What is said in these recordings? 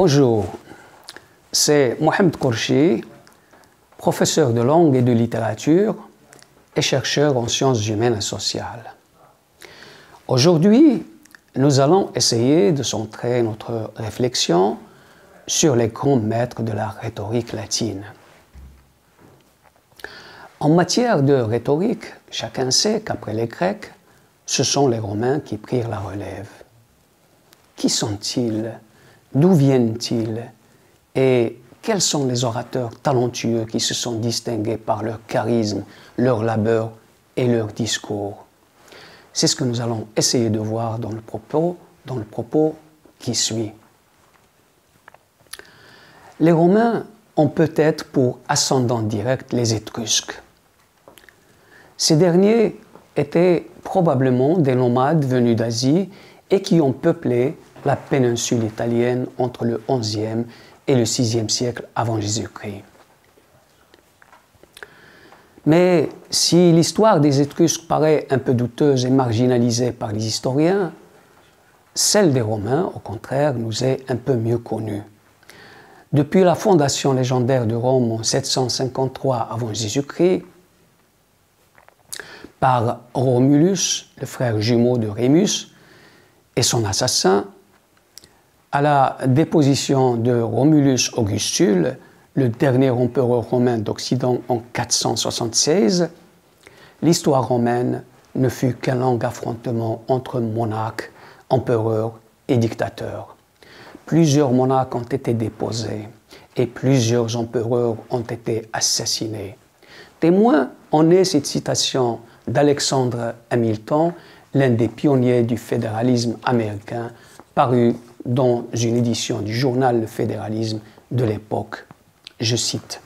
Bonjour, c'est Mohamed Kourchi, professeur de langue et de littérature et chercheur en sciences humaines et sociales. Aujourd'hui, nous allons essayer de centrer notre réflexion sur les grands maîtres de la rhétorique latine. En matière de rhétorique, chacun sait qu'après les Grecs, ce sont les Romains qui prirent la relève. Qui sont-ils? D'où viennent-ils? Et quels sont les orateurs talentueux qui se sont distingués par leur charisme, leur labeur et leur discours? C'est ce que nous allons essayer de voir dans le propos qui suit. Les Romains ont peut-être pour ascendant direct les Étrusques. Ces derniers étaient probablement des nomades venus d'Asie et qui ont peuplé la péninsule italienne entre le XIe et le VIe siècle avant Jésus-Christ. Mais si l'histoire des Étrusques paraît un peu douteuse et marginalisée par les historiens, celle des Romains, au contraire, nous est un peu mieux connue. Depuis la fondation légendaire de Rome en 753 avant Jésus-Christ, par Romulus, le frère jumeau de Rémus, et son assassin, à la déposition de Romulus Augustule, le dernier empereur romain d'Occident en 476, l'histoire romaine ne fut qu'un long affrontement entre monarques, empereurs et dictateurs. Plusieurs monarques ont été déposés et plusieurs empereurs ont été assassinés. Témoin en est cette citation d'Alexander Hamilton, l'un des pionniers du fédéralisme américain, paru dans une édition du journal Le Fédéralisme de l'époque. Je cite: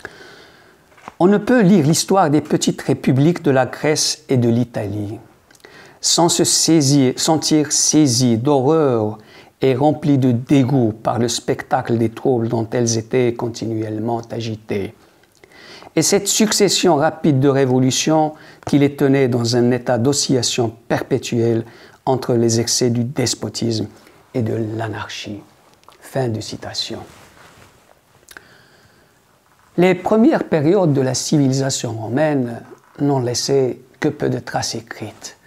« On ne peut lire l'histoire des petites républiques de la Grèce et de l'Italie sans se sentir saisi d'horreur et rempli de dégoût par le spectacle des troubles dont elles étaient continuellement agitées. Et cette succession rapide de révolutions qui les tenait dans un état d'oscillation perpétuelle entre les excès du despotisme et de l'anarchie. » Fin de citation. Les premières périodes de la civilisation romaine n'ont laissé que peu de traces écrites,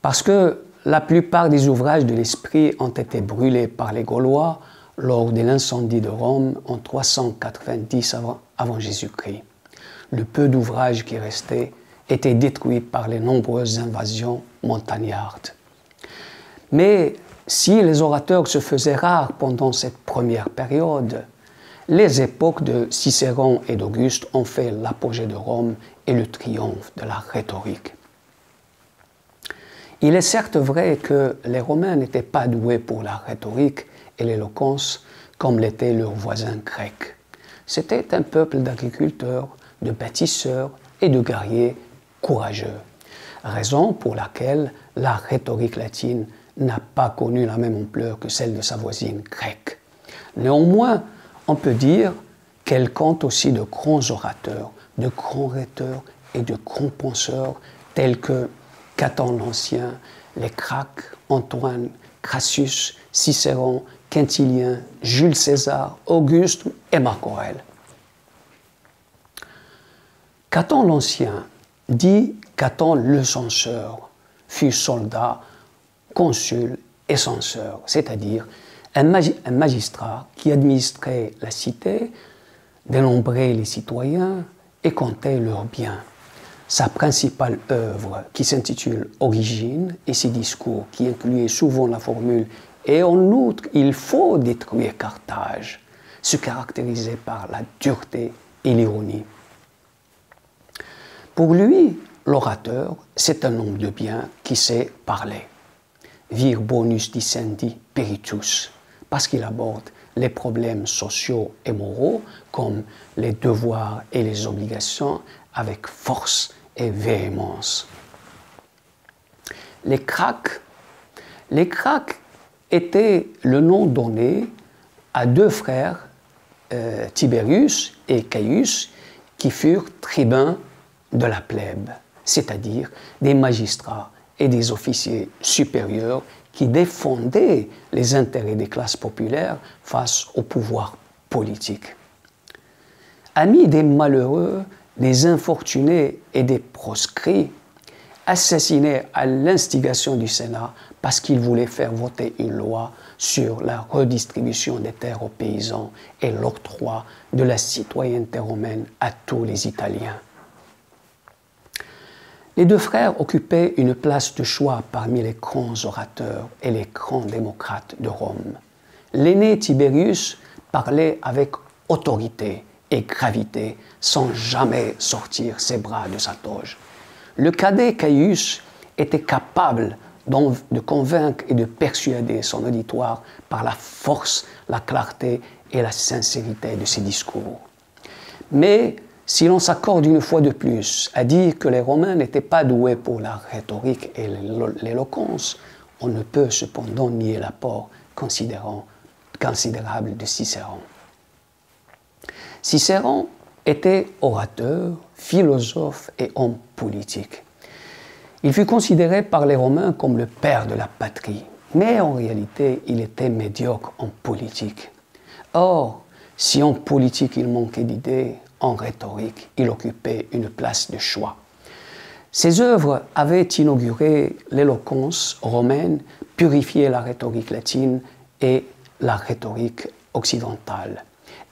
parce que la plupart des ouvrages de l'esprit ont été brûlés par les Gaulois lors de l'incendie de Rome en 390 avant Jésus-Christ. Le peu d'ouvrages qui restaient étaient détruits par les nombreuses invasions montagnardes. Mais si les orateurs se faisaient rares pendant cette première période, les époques de Cicéron et d'Auguste ont fait l'apogée de Rome et le triomphe de la rhétorique. Il est certes vrai que les Romains n'étaient pas doués pour la rhétorique et l'éloquence comme l'étaient leurs voisins grecs. C'était un peuple d'agriculteurs, de bâtisseurs et de guerriers courageux, raison pour laquelle la rhétorique latine n'a pas connu la même ampleur que celle de sa voisine grecque. Néanmoins, on peut dire qu'elle compte aussi de grands orateurs, de grands rhéteurs et de grands penseurs tels que Caton l'Ancien, les Gracques, Antoine, Crassus, Cicéron, Quintilien, Jules César, Auguste et Marc Aurèle. Caton l'Ancien dit Caton le censeur fut soldat, consul et censeur, c'est-à-dire un magistrat qui administrait la cité, dénombrait les citoyens et comptait leurs biens. Sa principale œuvre, qui s'intitule Origine, et ses discours, qui incluaient souvent la formule « Et en outre, il faut détruire Carthage », se caractérisait par la dureté et l'ironie. Pour lui, l'orateur, c'est un homme de bien qui sait parler. Vir bonus dicendi peritus, parce qu'il aborde les problèmes sociaux et moraux, comme les devoirs et les obligations, avec force et véhémence. Les Gracques étaient le nom donné à deux frères, Tiberius et Caius, qui furent tribuns de la plèbe, c'est-à-dire des magistrats et des officiers supérieurs qui défendait les intérêts des classes populaires face au pouvoir politique. Amis des malheureux, des infortunés et des proscrits, assassinés à l'instigation du Sénat parce qu'il voulait faire voter une loi sur la redistribution des terres aux paysans et l'octroi de la citoyenneté romaine à tous les Italiens. Les deux frères occupaient une place de choix parmi les grands orateurs et les grands démocrates de Rome. L'aîné Tiberius parlait avec autorité et gravité sans jamais sortir ses bras de sa toge. Le cadet Caius était capable de convaincre et de persuader son auditoire par la force, la clarté et la sincérité de ses discours. Mais si l'on s'accorde une fois de plus à dire que les Romains n'étaient pas doués pour la rhétorique et l'éloquence, on ne peut cependant nier l'apport considérable de Cicéron. Cicéron était orateur, philosophe et homme politique. Il fut considéré par les Romains comme le père de la patrie, mais en réalité, il était médiocre en politique. Or, si en politique il manquait d'idées, en rhétorique, il occupait une place de choix. Ses œuvres avaient inauguré l'éloquence romaine, purifié la rhétorique latine et la rhétorique occidentale.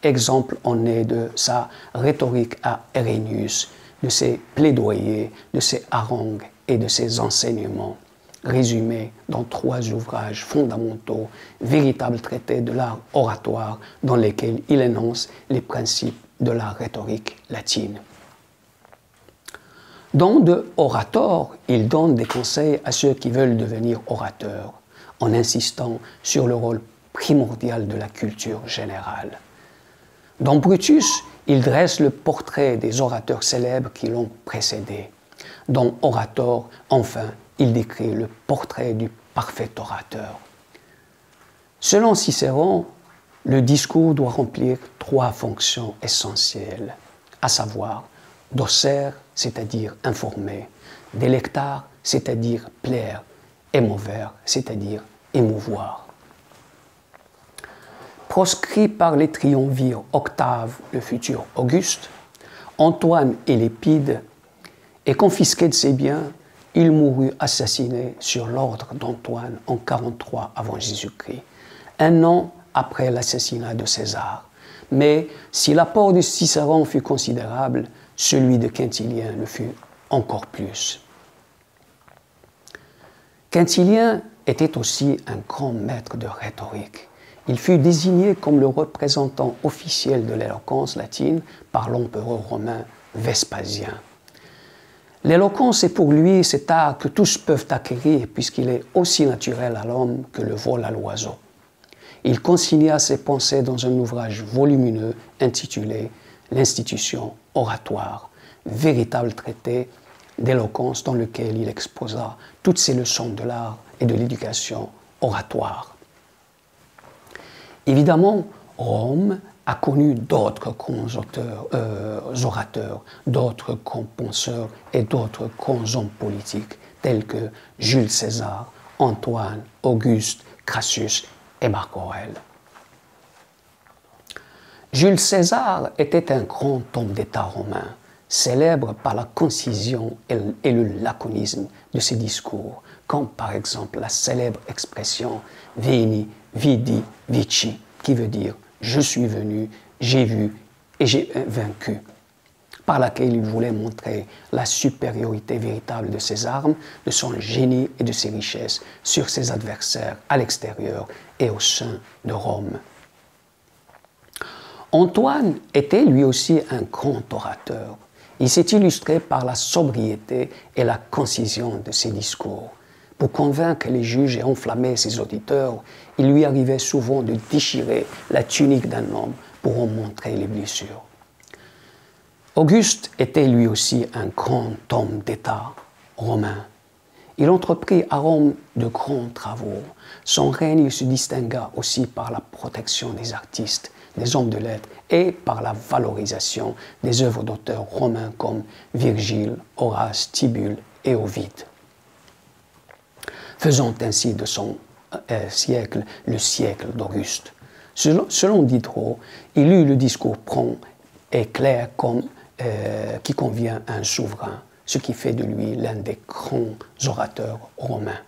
Exemple en est de sa rhétorique à Herénius, de ses plaidoyers, de ses harangues et de ses enseignements, résumés dans 3 ouvrages fondamentaux, véritables traités de l'art oratoire dans lesquels il énonce les principes de la rhétorique latine. Don de orateur, il donne des conseils à ceux qui veulent devenir orateurs, en insistant sur le rôle primordial de la culture générale. Dans Brutus, il dresse le portrait des orateurs célèbres qui l'ont précédé. Dans Orator, enfin, il décrit le portrait du parfait orateur. Selon Cicéron, le discours doit remplir 3 fonctions essentielles, à savoir docere, c'est-à-dire informer, delectar, c'est-à-dire plaire, et movere, c'est-à-dire émouvoir. Proscrit par les triumvirs Octave, le futur Auguste, Antoine et Lépide, et confisqué de ses biens, il mourut assassiné sur l'ordre d'Antoine en 43 avant Jésus-Christ, un an après l'assassinat de César. Mais si l'apport de Cicéron fut considérable, celui de Quintilien le fut encore plus. Quintilien était aussi un grand maître de rhétorique. Il fut désigné comme le représentant officiel de l'éloquence latine par l'empereur romain Vespasien. L'éloquence est pour lui cet art que tous peuvent acquérir puisqu'il est aussi naturel à l'homme que le vol à l'oiseau. Il consigna ses pensées dans un ouvrage volumineux intitulé « L'institution oratoire », véritable traité d'éloquence dans lequel il exposa toutes ses leçons de l'art et de l'éducation oratoire. Évidemment, Rome a connu d'autres grands orateurs, d'autres grands penseurs et d'autres grands hommes politiques, tels que Jules César, Antoine, Auguste, Crassus et Marc Aurèle. Jules César était un grand homme d'État romain, célèbre par la concision et le laconisme de ses discours, comme par exemple la célèbre expression « Veni, vidi, vici », qui veut dire « je suis venu, j'ai vu et j'ai vaincu », par laquelle il voulait montrer la supériorité véritable de ses armes, de son génie et de ses richesses sur ses adversaires à l'extérieur et au sein de Rome. Antoine était lui aussi un grand orateur. Il s'est illustré par la sobriété et la concision de ses discours. Pour convaincre les juges et enflammer ses auditeurs, il lui arrivait souvent de déchirer la tunique d'un homme pour en montrer les blessures. Auguste était lui aussi un grand homme d'État romain. Il entreprit à Rome de grands travaux. Son règne se distingua aussi par la protection des artistes, des hommes de lettres et par la valorisation des œuvres d'auteurs romains comme Virgile, Horace, Tibulle et Ovide, faisant ainsi de son siècle, le siècle d'Auguste. Selon Diderot, il eut le discours prompt et clair qui convient à un souverain, ce qui fait de lui l'un des grands orateurs romains.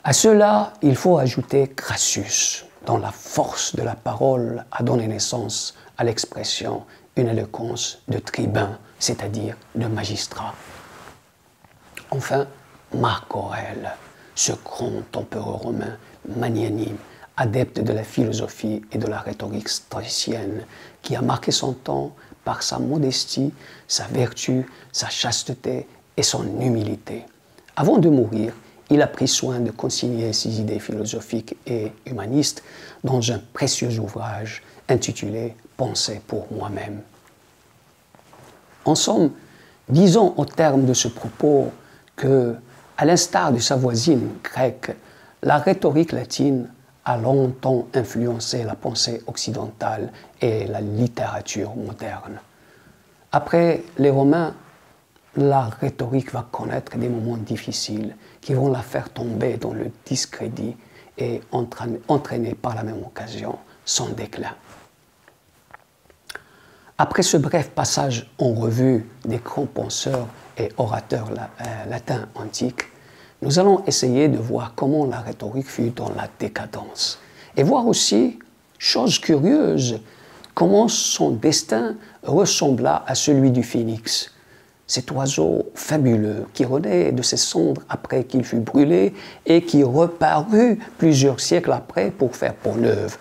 À cela, il faut ajouter Crassus, dont la force de la parole a donné naissance à l'expression une éloquence de tribun, c'est-à-dire de magistrat. Enfin, Marc Aurèle, ce grand empereur romain magnanime, adepte de la philosophie et de la rhétorique stoïcienne, qui a marqué son temps par sa modestie, sa vertu, sa chasteté et son humilité. Avant de mourir, il a pris soin de consigner ses idées philosophiques et humanistes dans un précieux ouvrage intitulé « Pensées pour moi-même ». En somme, disons au terme de ce propos que, à l'instar de sa voisine grecque, la rhétorique latine a longtemps influencé la pensée occidentale et la littérature moderne. Après les Romains, la rhétorique va connaître des moments difficiles qui vont la faire tomber dans le discrédit et entraîner par la même occasion son déclin. Après ce bref passage en revue des grands penseurs et orateurs latins antiques, nous allons essayer de voir comment la rhétorique fut dans la décadence et voir aussi, chose curieuse, comment son destin ressembla à celui du phénix, cet oiseau fabuleux qui renaît de ses cendres après qu'il fut brûlé et qui reparut plusieurs siècles après pour faire peau neuve.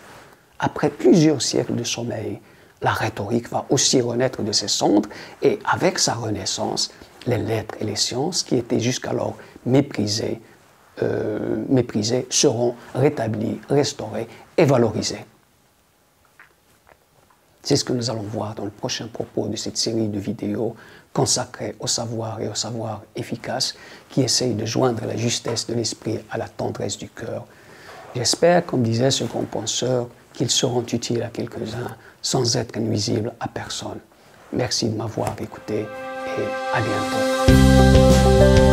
Après plusieurs siècles de sommeil, la rhétorique va aussi renaître de ses cendres et avec sa renaissance, les lettres et les sciences qui étaient jusqu'alors méprisées seront rétablies, restaurées et valorisées. C'est ce que nous allons voir dans le prochain propos de cette série de vidéos consacrées au savoir et au savoir efficace qui essayent de joindre la justesse de l'esprit à la tendresse du cœur. J'espère, comme disait ce grand penseur, qu'ils seront utiles à quelques-uns sans être nuisibles à personne. Merci de m'avoir écouté et à bientôt.